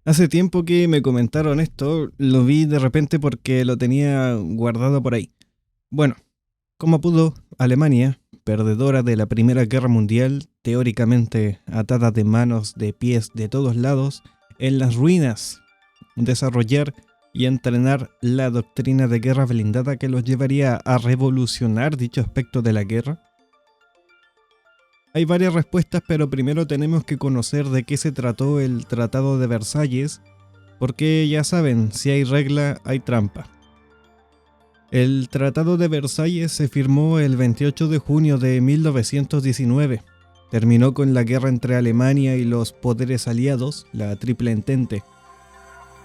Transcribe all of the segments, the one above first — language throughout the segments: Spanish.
Hace tiempo que me comentaron esto, lo vi de repente porque lo tenía guardado por ahí. Bueno, ¿cómo pudo Alemania, perdedora de la Primera Guerra Mundial, teóricamente atada de manos, de pies, de todos lados, en las ruinas, desarrollar y entrenar la doctrina de guerra blindada que los llevaría a revolucionar dicho aspecto de la guerra? Hay varias respuestas, pero primero tenemos que conocer de qué se trató el Tratado de Versalles, porque ya saben, si hay regla, hay trampa. El Tratado de Versalles se firmó el 28 de junio de 1919. Terminó con la guerra entre Alemania y los poderes aliados, la Triple Entente.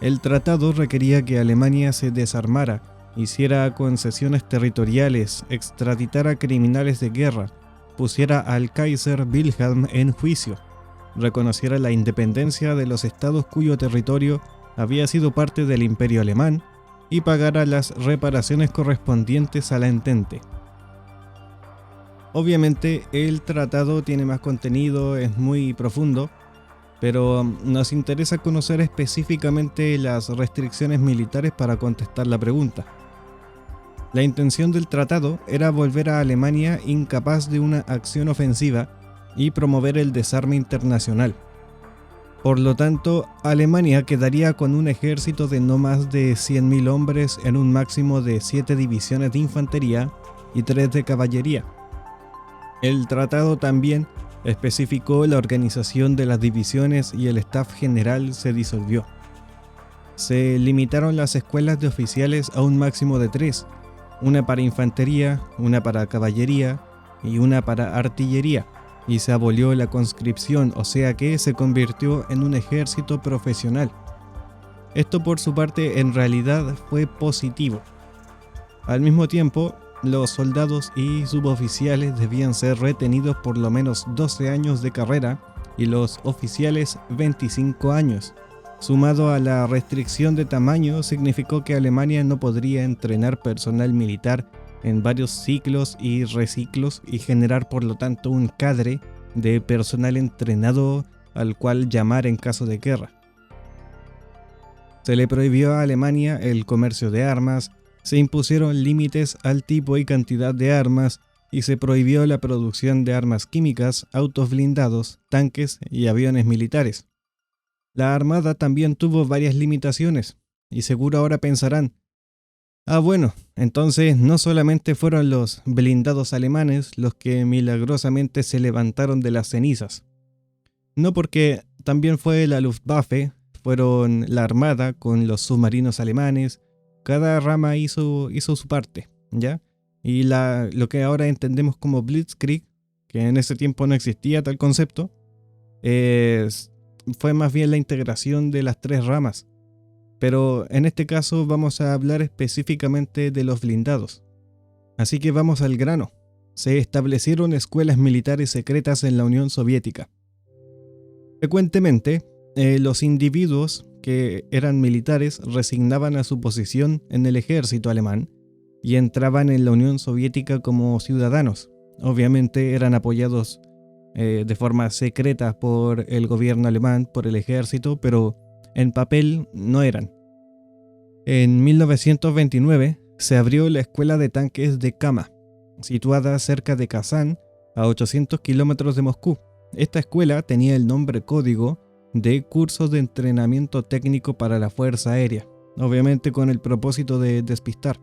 El tratado requería que Alemania se desarmara, hiciera concesiones territoriales, extraditara criminales de guerra, pusiera al Kaiser Wilhelm en juicio, reconociera la independencia de los estados cuyo territorio había sido parte del Imperio Alemán y pagara las reparaciones correspondientes a la Entente. Obviamente el tratado tiene más contenido, es muy profundo, pero nos interesa conocer específicamente las restricciones militares para contestar la pregunta. La intención del tratado era volver a Alemania incapaz de una acción ofensiva y promover el desarme internacional. Por lo tanto, Alemania quedaría con un ejército de no más de 100.000 hombres en un máximo de 7 divisiones de infantería y 3 de caballería. El tratado también especificó la organización de las divisiones y el staff general se disolvió. Se limitaron las escuelas de oficiales a un máximo de 3, una para infantería, una para caballería y una para artillería, y se abolió la conscripción, o sea que se convirtió en un ejército profesional. Esto por su parte en realidad fue positivo. Al mismo tiempo, los soldados y suboficiales debían ser retenidos por lo menos 12 años de carrera y los oficiales 25 años. Sumado a la restricción de tamaño, significó que Alemania no podría entrenar personal militar en varios ciclos y reciclos y generar por lo tanto un cadre de personal entrenado al cual llamar en caso de guerra. Se le prohibió a Alemania el comercio de armas, se impusieron límites al tipo y cantidad de armas y se prohibió la producción de armas químicas, autos blindados, tanques y aviones militares. La Armada también tuvo varias limitaciones, y seguro ahora pensarán, bueno, entonces no solamente fueron los blindados alemanes los que milagrosamente se levantaron de las cenizas. No, porque también fue la Luftwaffe, fueron la Armada con los submarinos alemanes, cada rama hizo su parte, ¿ya? Y lo que ahora entendemos como Blitzkrieg, que en ese tiempo no existía tal concepto, fue más bien la integración de las tres ramas. Pero en este caso vamos a hablar específicamente de los blindados. Así que vamos al grano. Se establecieron escuelas militares secretas en la Unión Soviética. Frecuentemente, los individuos que eran militares resignaban a su posición en el ejército alemán y entraban en la Unión Soviética como ciudadanos. Obviamente eran apoyados de forma secreta por el gobierno alemán, por el ejército, pero en papel no eran. En 1929 se abrió la Escuela de Tanques de Kama, situada cerca de Kazán, a 800 kilómetros de Moscú. Esta escuela tenía el nombre código de Cursos de Entrenamiento Técnico para la Fuerza Aérea, obviamente con el propósito de despistar.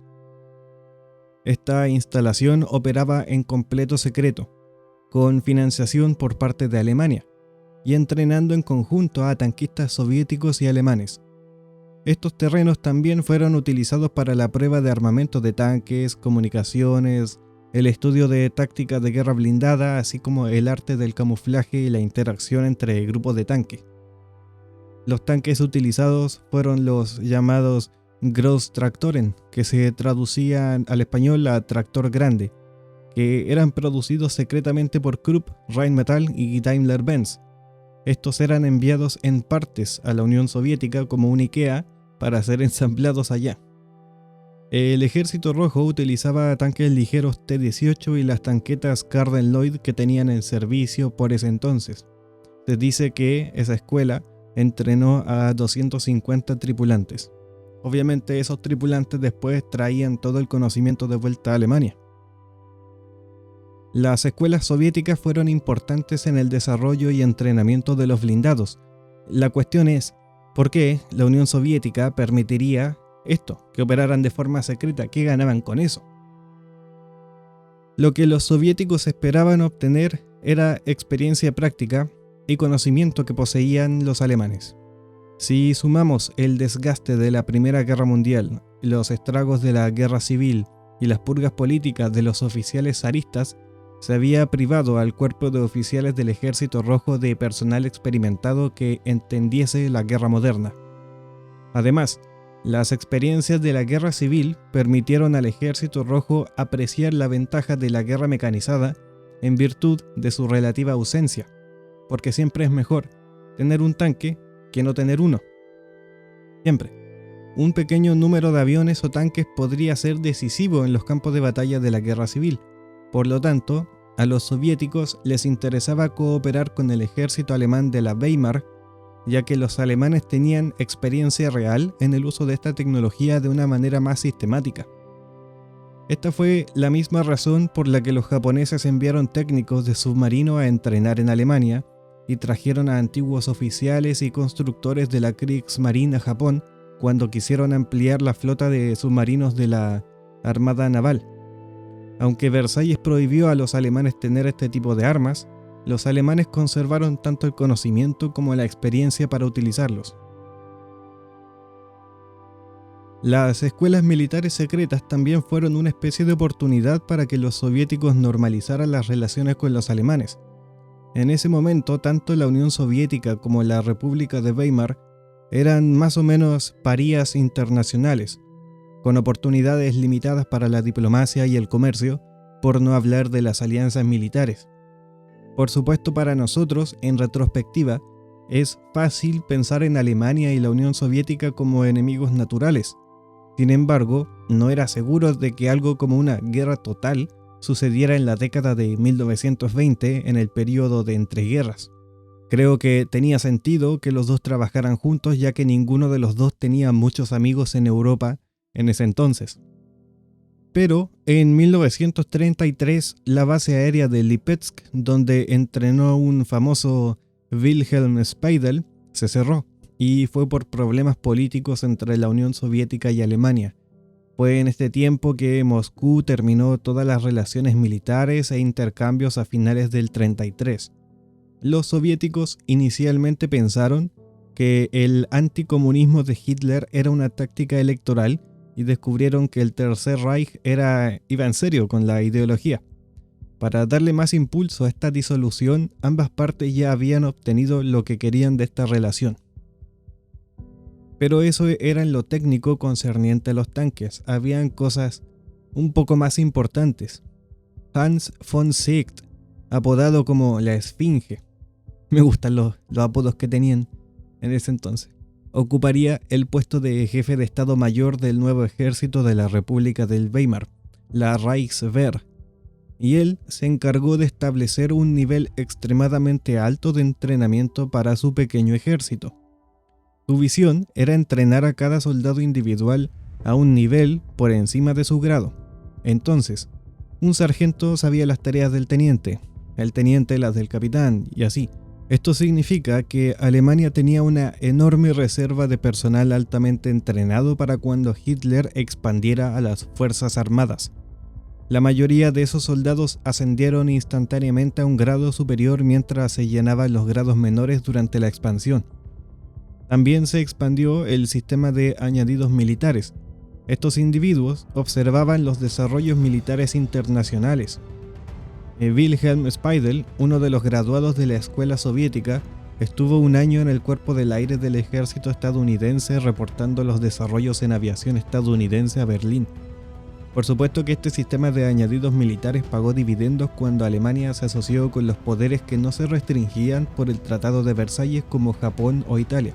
Esta instalación operaba en completo secreto, con financiación por parte de Alemania, y entrenando en conjunto a tanquistas soviéticos y alemanes. Estos terrenos también fueron utilizados para la prueba de armamento de tanques, comunicaciones, el estudio de tácticas de guerra blindada, así como el arte del camuflaje y la interacción entre grupos de tanques. Los tanques utilizados fueron los llamados Großtraktoren, que se traducían al español a tractor grande, que eran producidos secretamente por Krupp, Rheinmetall y Daimler-Benz. Estos eran enviados en partes a la Unión Soviética como un IKEA para ser ensamblados allá. El Ejército Rojo utilizaba tanques ligeros T-18 y las tanquetas Carden Lloyd que tenían en servicio por ese entonces. Se dice que esa escuela entrenó a 250 tripulantes. Obviamente esos tripulantes después traían todo el conocimiento de vuelta a Alemania. Las escuelas soviéticas fueron importantes en el desarrollo y entrenamiento de los blindados. La cuestión es, ¿por qué la Unión Soviética permitiría esto, que operaran de forma secreta? ¿Qué ganaban con eso? Lo que los soviéticos esperaban obtener era experiencia práctica y conocimiento que poseían los alemanes. Si sumamos el desgaste de la Primera Guerra Mundial, los estragos de la Guerra Civil y las purgas políticas de los oficiales zaristas, se había privado al cuerpo de oficiales del Ejército Rojo de personal experimentado que entendiese la guerra moderna. Además, las experiencias de la Guerra Civil permitieron al Ejército Rojo apreciar la ventaja de la guerra mecanizada en virtud de su relativa ausencia, porque siempre es mejor tener un tanque que no tener uno. Siempre. Un pequeño número de aviones o tanques podría ser decisivo en los campos de batalla de la Guerra Civil. Por lo tanto, a los soviéticos les interesaba cooperar con el ejército alemán de la Weimar, ya que los alemanes tenían experiencia real en el uso de esta tecnología de una manera más sistemática. Esta fue la misma razón por la que los japoneses enviaron técnicos de submarino a entrenar en Alemania y trajeron a antiguos oficiales y constructores de la Kriegsmarine a Japón cuando quisieron ampliar la flota de submarinos de la Armada Naval. Aunque Versalles prohibió a los alemanes tener este tipo de armas, los alemanes conservaron tanto el conocimiento como la experiencia para utilizarlos. Las escuelas militares secretas también fueron una especie de oportunidad para que los soviéticos normalizaran las relaciones con los alemanes. En ese momento, tanto la Unión Soviética como la República de Weimar eran más o menos parías internacionales, con oportunidades limitadas para la diplomacia y el comercio, por no hablar de las alianzas militares. Por supuesto, para nosotros, en retrospectiva, es fácil pensar en Alemania y la Unión Soviética como enemigos naturales. Sin embargo, no era seguro de que algo como una guerra total sucediera en la década de 1920, en el periodo de entreguerras. Creo que tenía sentido que los dos trabajaran juntos, ya que ninguno de los dos tenía muchos amigos en Europa en ese entonces. Pero en 1933 la base aérea de Lipetsk, donde entrenó un famoso Wilhelm Speidel, se cerró, y fue por problemas políticos entre la Unión Soviética y Alemania. Fue en este tiempo que Moscú terminó todas las relaciones militares e intercambios a finales del 33. Los soviéticos inicialmente pensaron que el anticomunismo de Hitler era una táctica electoral y descubrieron que el Tercer Reich iba en serio con la ideología. Para darle más impulso a esta disolución, ambas partes ya habían obtenido lo que querían de esta relación. Pero eso era en lo técnico concerniente a los tanques. Habían cosas un poco más importantes. Hans von Seeckt, apodado como la Esfinge, me gustan los apodos que tenían en ese entonces, ocuparía el puesto de jefe de Estado Mayor del nuevo ejército de la República del Weimar, la Reichswehr, y él se encargó de establecer un nivel extremadamente alto de entrenamiento para su pequeño ejército. Su visión era entrenar a cada soldado individual a un nivel por encima de su grado. Entonces, un sargento sabía las tareas del teniente, el teniente las del capitán, y así. Esto significa que Alemania tenía una enorme reserva de personal altamente entrenado para cuando Hitler expandiera a las fuerzas armadas. La mayoría de esos soldados ascendieron instantáneamente a un grado superior mientras se llenaban los grados menores durante la expansión. También se expandió el sistema de añadidos militares. Estos individuos observaban los desarrollos militares internacionales. Wilhelm Speidel, uno de los graduados de la escuela soviética, estuvo un año en el cuerpo del aire del ejército estadounidense reportando los desarrollos en aviación estadounidense a Berlín. Por supuesto que este sistema de añadidos militares pagó dividendos cuando Alemania se asoció con los poderes que no se restringían por el Tratado de Versalles como Japón o Italia.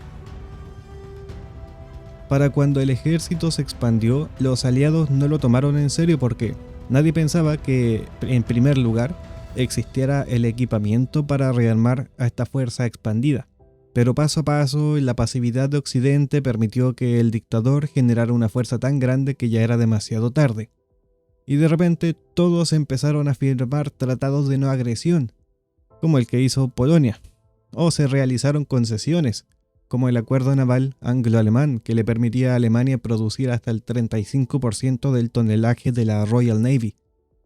Para cuando el ejército se expandió, los aliados no lo tomaron en serio porque nadie pensaba que, en primer lugar, existiera el equipamiento para rearmar a esta fuerza expandida. Pero paso a paso, la pasividad de Occidente permitió que el dictador generara una fuerza tan grande que ya era demasiado tarde. Y de repente todos empezaron a firmar tratados de no agresión, como el que hizo Polonia, o se realizaron concesiones, como el acuerdo naval anglo-alemán que le permitía a Alemania producir hasta el 35% del tonelaje de la Royal Navy,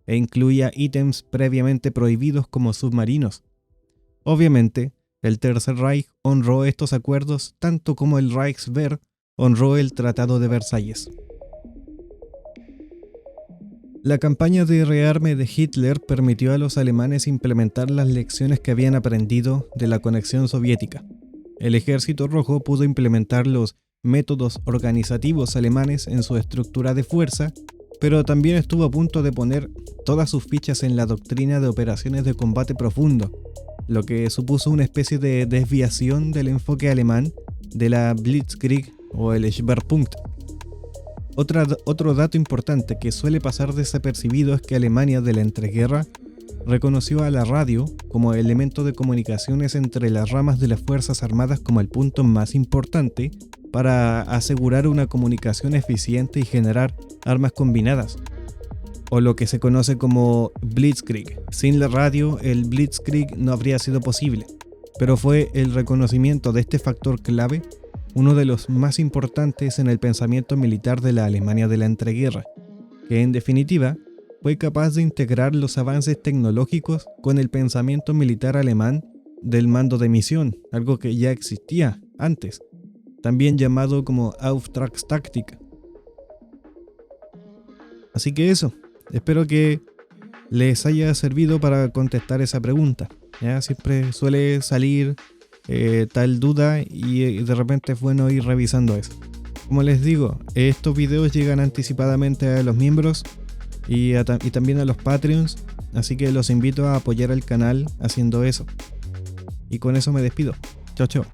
e incluía ítems previamente prohibidos como submarinos. Obviamente, el Tercer Reich honró estos acuerdos tanto como el Reichswehr honró el Tratado de Versalles. La campaña de rearme de Hitler permitió a los alemanes implementar las lecciones que habían aprendido de la conexión soviética. El Ejército Rojo pudo implementar los métodos organizativos alemanes en su estructura de fuerza, pero también estuvo a punto de poner todas sus fichas en la doctrina de operaciones de combate profundo, lo que supuso una especie de desviación del enfoque alemán de la Blitzkrieg o el Schwerpunkt. Otro dato importante que suele pasar desapercibido es que Alemania de la entreguerra reconoció a la radio como elemento de comunicaciones entre las ramas de las Fuerzas Armadas como el punto más importante para asegurar una comunicación eficiente y generar armas combinadas, o lo que se conoce como Blitzkrieg. Sin la radio, el Blitzkrieg no habría sido posible, pero fue el reconocimiento de este factor clave uno de los más importantes en el pensamiento militar de la Alemania de la entreguerra, que en definitiva fue capaz de integrar los avances tecnológicos con el pensamiento militar alemán del mando de misión, algo que ya existía antes, también llamado como Auftragstaktik. Así que eso, espero que les haya servido para contestar esa pregunta. ¿Ya? Siempre suele salir tal duda y de repente es bueno ir revisando eso. Como les digo, estos videos llegan anticipadamente a los miembros y también a los Patreons, así que los invito a apoyar al canal haciendo eso. Y con eso me despido. Chao, chao.